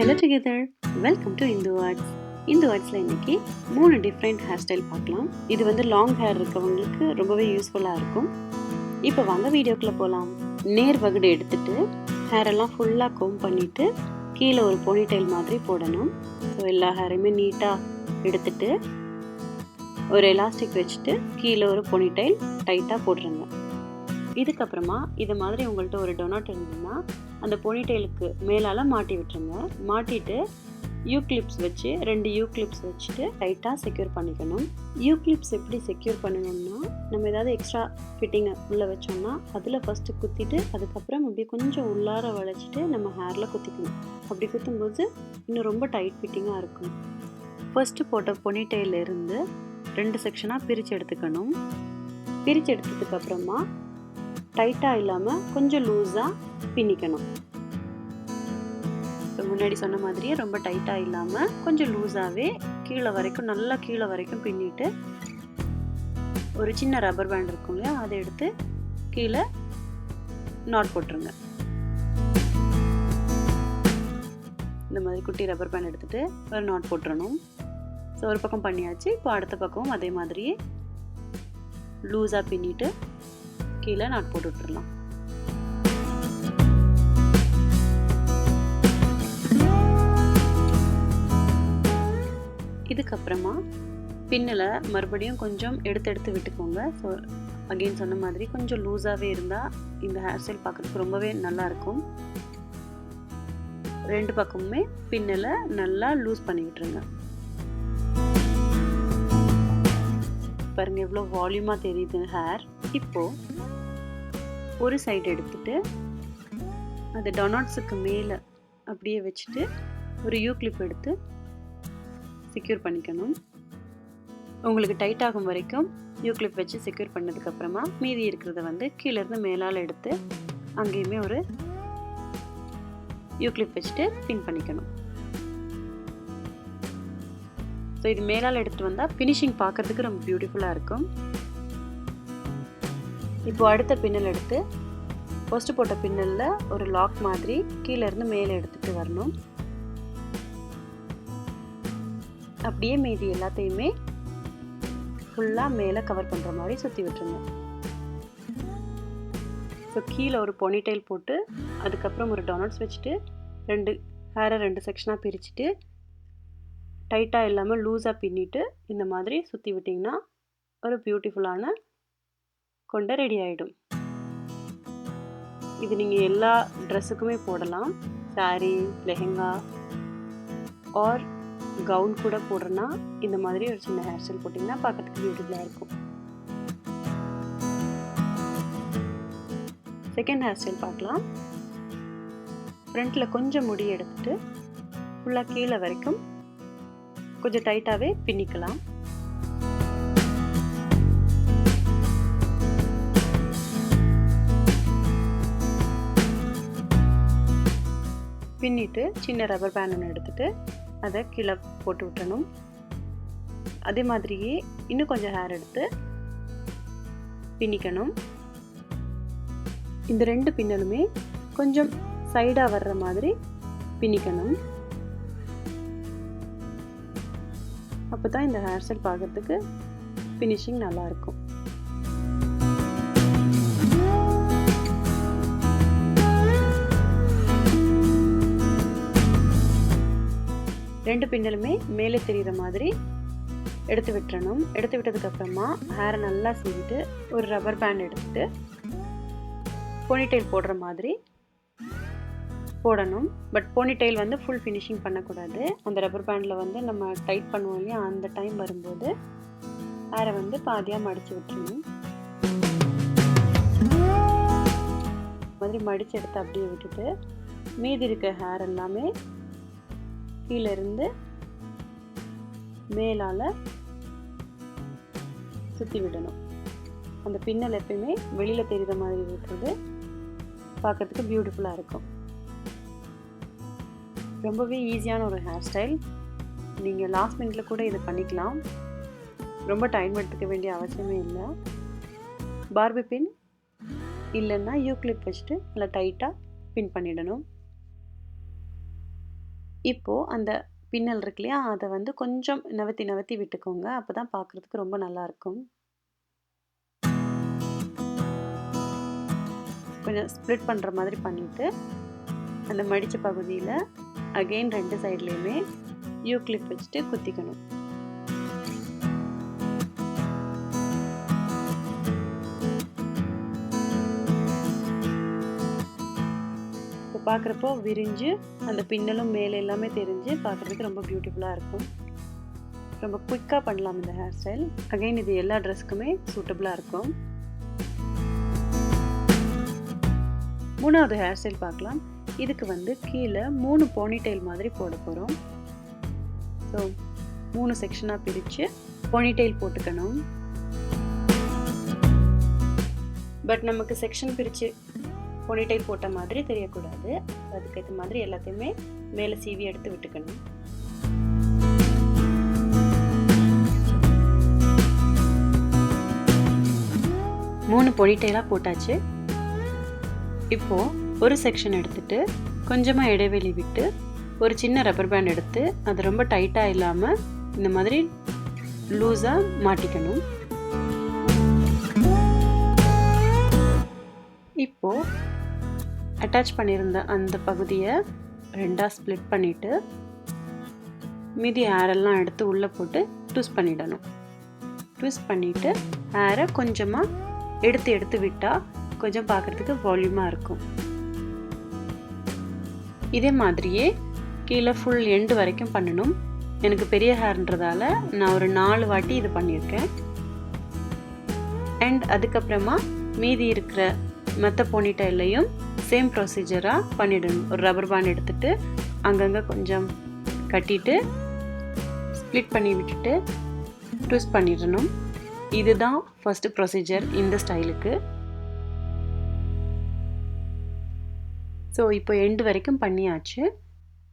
Hello together, welcome to Hindu Arts. Hindu Artsல இன்னைக்கு 3 different hair style பார்க்கலாம். இது வந்து லாங் ஹேர் இருக்கவங்களுக்கு ரொம்பவே யூஸ்ஃபுல்லாக இருக்கும். இப்போ வாங்க வீடியோக்குள்ளே போகலாம். நேர் வகுடு எடுத்துட்டு ஹேர் எல்லாம் ஃபுல்லாக கோம் பண்ணிவிட்டு கீழே ஒரு போனிடெயில் மாதிரி போடணும். ஸோ எல்லா ஹேரையுமே நீட்டாக எடுத்துட்டு ஒரு எலாஸ்டிக் வச்சுட்டு கீழே ஒரு போனிடெயில் டைட்டாக போட்டுருங்க. இதுக்கப்புறமா இது மாதிரி உங்கள்கிட்ட ஒரு டொனாட் இருந்ததுன்னா அந்த போனிடெயிலுக்கு மேலால் மாட்டி விட்டுருங்க. மாட்டிட்டு யூ கிளிப்ஸ் வச்சு 2 யூ கிளிப்ஸ் வச்சுட்டு டைட்டாக செக்யூர் பண்ணிக்கணும். யூ கிளிப்ஸ் எப்படி செக்யூர் பண்ணணும்னா, நம்ம ஏதாவது எக்ஸ்ட்ரா ஃபிட்டிங்கை உள்ளே வச்சோம்னா அதில் ஃபஸ்ட்டு குத்திட்டு அதுக்கப்புறம் இப்படி கொஞ்சம் உள்ளார வளைச்சிட்டு நம்ம ஹேரில் குத்திக்கணும். அப்படி குத்தும்போது இன்னும் ரொம்ப டைட் ஃபிட்டிங்காக இருக்கும். ஃபஸ்ட்டு போட்ட பொனிடெயிலிருந்து 2 செக்ஷனாக பிரித்து எடுத்துக்கணும். பிரித்து எடுத்ததுக்கப்புறமா டைட்டாக இல்லாமல் கொஞ்சம் லூஸாக பின்னிக்கணும். ஸோ முன்னாடி சொன்ன மாதிரியே ரொம்ப டைட்டாக இல்லாமல் கொஞ்சம் லூஸாகவே கீழே வரைக்கும் நல்லா கீழே வரைக்கும் பின்னிட்டு ஒரு சின்ன ரப்பர் பேண்ட் இருக்கும் இல்லையா, அதை எடுத்து கீழே நாட் போட்டுருங்க. இந்த மாதிரி குட்டி ரப்பர் பேண்ட் எடுத்துகிட்டு ஒரு நாட் போட்டுறணும். ஸோ ஒரு பக்கம் பண்ணியாச்சு. இப்போ அடுத்த பக்கம் அதே மாதிரியே லூஸாக பின்னிட்டு கீழே நாட் போட்டு விட்டுடலாம். இதுக்கப்புறமா பின்னில் மறுபடியும் கொஞ்சம் எடுத்து விட்டுக்கோங்க. ஸோ அகெயின் சொன்ன மாதிரி கொஞ்சம் லூஸாகவே இருந்தால் இந்த ஹேர் ஸ்டைல் பார்க்குறதுக்கு ரொம்பவே நல்லாயிருக்கும். 2 பக்கமுமே பின்னில் நல்லா லூஸ் பண்ணி விட்டுருங்க. பாருங்கள் எவ்வளோ வால்யூமாக தெரியுது ஹேர். இப்போது ஒரு சைடு எடுத்துட்டு அது டொனாட்ஸுக்கு மேலே அப்படியே வச்சுட்டு ஒரு யூ கிளிப் எடுத்து செக்யூர் பண்ணிக்கணும். உங்களுக்கு டைட் ஆகும் வரைக்கும் யூ கிளிப் வச்சு செக்யூர் பண்ணதுக்கப்புறமா மீதி இருக்கிறத வந்து கீழேருந்து மேலால் எடுத்து அங்கேயுமே ஒரு யூ கிளிப் வச்சுட்டு பின் பண்ணிக்கணும். ஸோ இது மேலால் எடுத்துகிட்டு வந்தால் ஃபினிஷிங் பார்க்குறதுக்கு ரொம்ப பியூட்டிஃபுல்லாக இருக்கும். இப்போ அடுத்த பின்னல் எடுத்து ஃபஸ்ட்டு போட்ட பின்னலில் ஒரு லாக் மாதிரி கீழேருந்து மேலே எடுத்துகிட்டு வரணும். அப்படியே மீதி எல்லாத்தையுமே ஃபுல்லாக மேலே கவர் பண்ணுற மாதிரி சுற்றி விட்டுருங்க. ஸோ கீழே ஒரு பொனிடெயில் போட்டு அதுக்கப்புறம் ஒரு டொனாட்ஸ் வச்சுட்டு ஹேரை 2 செக்ஷனாக பிரிச்சுட்டு டைட்டாக இல்லாமல் லூஸாக பின்னிட்டு இந்த மாதிரி சுற்றி விட்டிங்கன்னா ஒரு பியூட்டிஃபுல்லான கொண்ட ரெடி ஆகிடும். இது நீங்கள் எல்லா ட்ரெஸ்ஸுக்குமே போடலாம். சாரீ, லெஹெங்கா ஆர் கவுன் கூட போடுறனா இந்த மாதிரி ஒரு சின்ன ஹேர் ஸ்டைல் போட்டிங்கன்னா பார்க்கறதுக்கு பியூட்டிஃபுல்லாக இருக்கும். செகண்ட் ஹேர் ஸ்டைல் பார்க்கலாம். ஃப்ரண்ட்டில் கொஞ்சம் முடி எடுத்துட்டு ஃபுல்லாக கீழே வரைக்கும் கொஞ்சம் டைட்டாகவே பின்னிக்கலாம். பின்னிட்டு சின்ன ரப்பர் பேண்ட் ஒன்று எடுத்துகிட்டு அதை கீழே போட்டு விட்டணும். அதே மாதிரியே இன்னும் கொஞ்சம் ஹேர் எடுத்து பின்னிக்கணும். இந்த 2 பின்னலுமே கொஞ்சம் சைடாக வர்ற மாதிரி பின்னிக்கணும். அப்போ தான் இந்த ஹேர் ஸ்டைல் பார்க்குறதுக்கு ஃபினிஷிங் நல்லாயிருக்கும். ரெண்டு பின்னலுமே மேலே தெரிகிற மாதிரி எடுத்து விட்டுறணும். எடுத்து விட்டதுக்கப்புறமா ஹேரை நல்லா சீவிட்டு ஒரு ரப்பர் பேண்ட் எடுத்துகிட்டு போனிடெயில் போடுற மாதிரி போடணும். பட் போனிடெயில் வந்து ஃபுல் ஃபினிஷிங் பண்ணக்கூடாது. அந்த ரப்பர் பேண்டில் வந்து நம்ம டைட் பண்ணுவோம் இல்லையா, அந்த டைம் வரும்போது ஹேரை வந்து பாதியாக மடித்து விட்டுறணும். மாதிரி மடித்து எடுத்து அப்படியே விட்டுட்டு மீதி இருக்க ஹேர் எல்லாமே கீழே இருந்து மேலால் சுற்றி விடணும். அந்த பின்னல் எப்பயுமே வெளியில் தெரிகிற மாதிரி இருக்கிறது பார்க்குறதுக்கு பியூட்டிஃபுல்லாக இருக்கும். ரொம்பவே ஈஸியான ஒரு ஹேர் ஸ்டைல். நீங்கள் லாஸ்ட் மினிட்ல கூட இது பண்ணிக்கலாம். ரொம்ப டைம் எடுத்துக்க வேண்டிய அவசியமே இல்லை. பார்பி பின் இல்லைன்னா யூ கிளிப் வச்சுட்டு நல்லா டைட்டாக பின் பண்ணிடணும். இப்போது அந்த பின்னல் இருக்கு இல்லையா, அதை வந்து கொஞ்சம் நவத்தி நவத்தி விட்டுக்கோங்க. அப்போ தான் பார்க்குறதுக்கு ரொம்ப நல்லாயிருக்கும். கொஞ்சம் ஸ்ப்ளிட் பண்ணுற மாதிரி பண்ணிவிட்டு அந்த மடித்த பகுதியில் அகெயின் 2 சைட்லேயுமே யூ கிளிப் வச்சுட்டு குத்திக்கணும். இப்போ பார்க்குறப்போ விரிஞ்சு அந்த பின்னலும் மேலே எல்லாமே தெரிஞ்சு பார்க்குறதுக்கு ரொம்ப பியூட்டிஃபுல்லாக இருக்கும். ரொம்ப குயிக்காக பண்ணலாம் இந்த ஹேர் ஸ்டைல். அகெயின் இது எல்லா ட்ரெஸ்க்குமே சூட்டபுளாக இருக்கும். 3வது ஹேர் ஸ்டைல் பார்க்கலாம். இதுக்கு வந்து கீழே 3 போனிடெயில் மாதிரி போட போகிறோம். ஸோ 3 செக்ஷனாக பிரித்து போனிடெயில் போட்டுக்கணும். பட் நமக்கு செக்ஷன் பிரித்து போனிடெயில் போட்ட மாதிரி தெரியக்கூடாது. அதுக்கேற்ற மாதிரி எல்லாத்தையுமே மேலே சீவி எடுத்து விட்டுக்கணும். மூணு போனிடெயிலாக போட்டாச்சு. இப்போது ஒரு செக்ஷன் எடுத்துகிட்டு கொஞ்சமாக இடைவெளி விட்டு ஒரு சின்ன ரப்பர் பேண்ட் எடுத்து அது ரொம்ப டைட்டாக இல்லாமல் இந்த மாதிரி லூஸாக மாட்டிக்கணும். இப்போது அட்டாச் பண்ணியிருந்த அந்த பகுதியை 2ஆக ஸ்ப்ளிட் பண்ணிவிட்டு மீதி ஹேரெல்லாம் எடுத்து உள்ளே போட்டு ட்விஸ்ட் பண்ணிடணும். ட்விஸ்ட் பண்ணிவிட்டு ஹேரை கொஞ்சமாக எடுத்து விட்டால் கொஞ்சம் பார்க்குறதுக்கு வால்யூமாக இருக்கும். இதே மாதிரியே கீழே ஃபுல் எண்டு வரைக்கும் பண்ணணும். எனக்கு பெரிய ஹேர்ன்றதால நான் ஒரு 4 வாட்டி இது பண்ணியிருக்கேன். அண்ட் அதுக்கப்புறமா மீதி இருக்கிற மற்ற போனிடெயிலையும் சேம் ப்ரொசீஜராக பண்ணிடணும். ஒரு ரப்பர் பேண்ட் எடுத்துகிட்டு அங்கங்கே கொஞ்சம் கட்டிட்டு ஸ்ப்ளிட் பண்ணி விட்டுட்டு ட்விஸ்ட் பண்ணிடணும். இதுதான் ஃபஸ்ட்டு ப்ரொசீஜர் இந்த ஸ்டைலுக்கு. ஸோ இப்போ எண்டு வரைக்கும் பண்ணியாச்சு.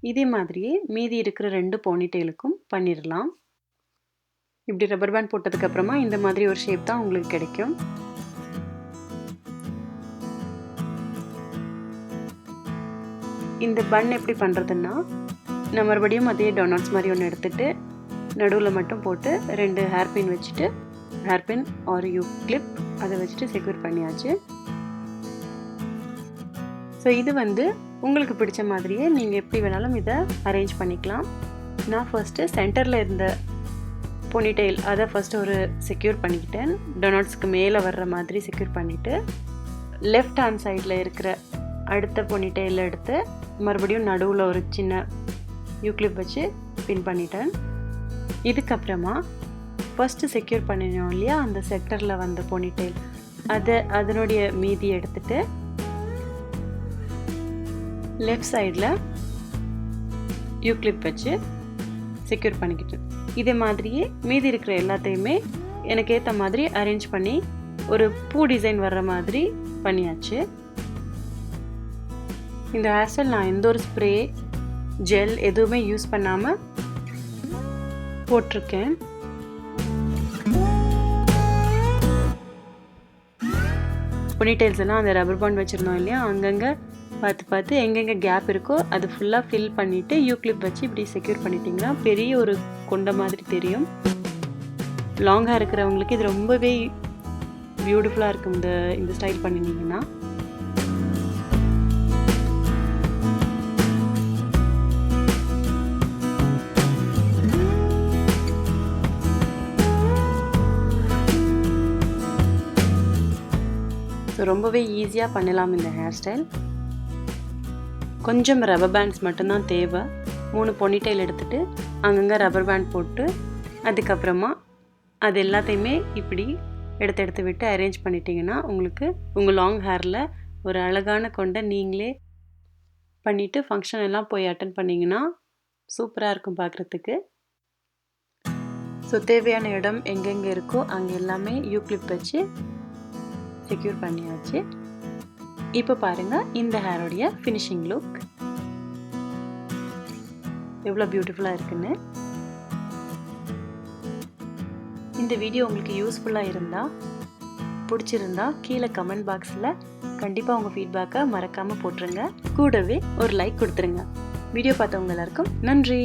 இதே மாதிரியே மீதி இருக்கிற 2 போனிடெயிலுக்கும் பண்ணிடலாம். இப்படி ரப்பர் பேண்ட் போட்டதுக்கப்புறமா இந்த மாதிரி ஒரு ஷேப் தான் உங்களுக்கு கிடைக்கும். இந்த பன் எப்படி பண்ணுறதுன்னா, நான் மறுபடியும் அதே டோனட்ஸ் மாதிரி ஒன்று எடுத்துகிட்டு நடுவில் மட்டும் போட்டு 2 ஹேர் பின் வச்சுட்டு hair bin are you clip அதை வச்சுட்டு செக்யூர் பண்ணியாச்சு. ஸோ இது வந்து உங்களுக்கு பிடிச்ச மாதிரியே நீங்கள் எப்படி வேணாலும் இதை அரேஞ்ச் பண்ணிக்கலாம். நான் ஃபர்ஸ்ட்டு சென்டரில் இருந்த போனிடெயில் அதை ஃபஸ்ட்டு ஒரு செக்யூர் பண்ணிக்கிட்டேன். டொனாட்ஸ்க்கு மேலே வர்ற மாதிரி செக்யூர் பண்ணிவிட்டு லெஃப்ட் ஹேண்ட் சைடில் இருக்கிற அடுத்த போனிடெயில் எடுத்து மறுபடியும் நடுவில் ஒரு சின்ன யூ கிளிப் வச்சு பின் பண்ணிட்டேன். இதுக்கப்புறமா ஃபஸ்ட்டு செக்யூர் பண்ணினோம் இல்லையா, அந்த சென்டரில் வந்த போனிடெயில் அதனுடைய மீதி எடுத்துகிட்டு லெஃப்ட் சைடில் யூ கிளிப் வச்சு செக்யூர் பண்ணிக்கிட்டேன். இதே மாதிரியே மீதி இருக்கிற எல்லாத்தையுமே எனக்கு ஏற்ற மாதிரி அரேஞ்ச் பண்ணி ஒரு பூ டிசைன் வர்ற மாதிரி பண்ணியாச்சு. இந்த ஹேர் ஸ்டைல் நான் எந்த ஒரு ஸ்ப்ரே ஜெல் எதுவுமே யூஸ் பண்ணாமல் போட்டிருக்கேன். போனிடெயில்ஸ் எல்லாம் அந்த ரப்பர் பேண்ட் வச்சுருந்தோம் இல்லையா, அங்கங்கே பார்த்து எங்கெங்கே கேப் இருக்கோ அது ஃபுல்லாக ஃபில் பண்ணிவிட்டு யூ கிளிப் வச்சு இப்படி செக்யூர் பண்ணிட்டீங்கன்னா பெரிய ஒரு கொண்ட மாதிரி தெரியும். லாங் ஹேர் இருக்கிறவங்களுக்கு இது ரொம்பவே பியூட்டிஃபுல்லாக இருக்கும் இந்த ஸ்டைல் பண்ணினீங்கன்னா. ஸோ ரொம்பவே ஈஸியாக பண்ணலாம் இந்த ஹேர் ஸ்டைல். கொஞ்சம் ரப்பர் பேண்ட்ஸ் மட்டும்தான் தேவை. 3 போனிடெயில் எடுத்துகிட்டு அங்கங்கே ரப்பர் பேண்ட் போட்டு அதுக்கப்புறமா அது எல்லாத்தையுமே இப்படி எடுத்து விட்டு அரேஞ்ச் பண்ணிட்டீங்கன்னா உங்களுக்கு உங்கள் லாங் ஹேரில் ஒரு அழகான கொண்ட நீங்களே பண்ணிவிட்டு ஃபங்க்ஷன் எல்லாம் போய் அட்டன் பண்ணிங்கன்னா சூப்பராக இருக்கும் பார்க்குறதுக்கு. ஸோ தேவையான இடம் எங்கெங்கே இருக்கோ அங்கே எல்லாமே யூ கிளிப் வச்சு செக்யூர் பண்ணியாச்சு. இப்போ பாருங்கள் இந்த ஹேரோடைய ஃபினிஷிங் லுக் எவ்வளோ பியூட்டிஃபுல்லாக இருக்குன்னு. இந்த வீடியோ உங்களுக்கு யூஸ்ஃபுல்லாக இருந்தால் பிடிச்சிருந்தா கீழே கமெண்ட் பாக்ஸில் கண்டிப்பாக உங்கள் ஃபீட்பேக்கை மறக்காமல் போட்டுருங்க. கூடவே ஒரு லைக் கொடுத்துருங்க. வீடியோ பார்த்தவங்க எல்லாருக்கும் நன்றி.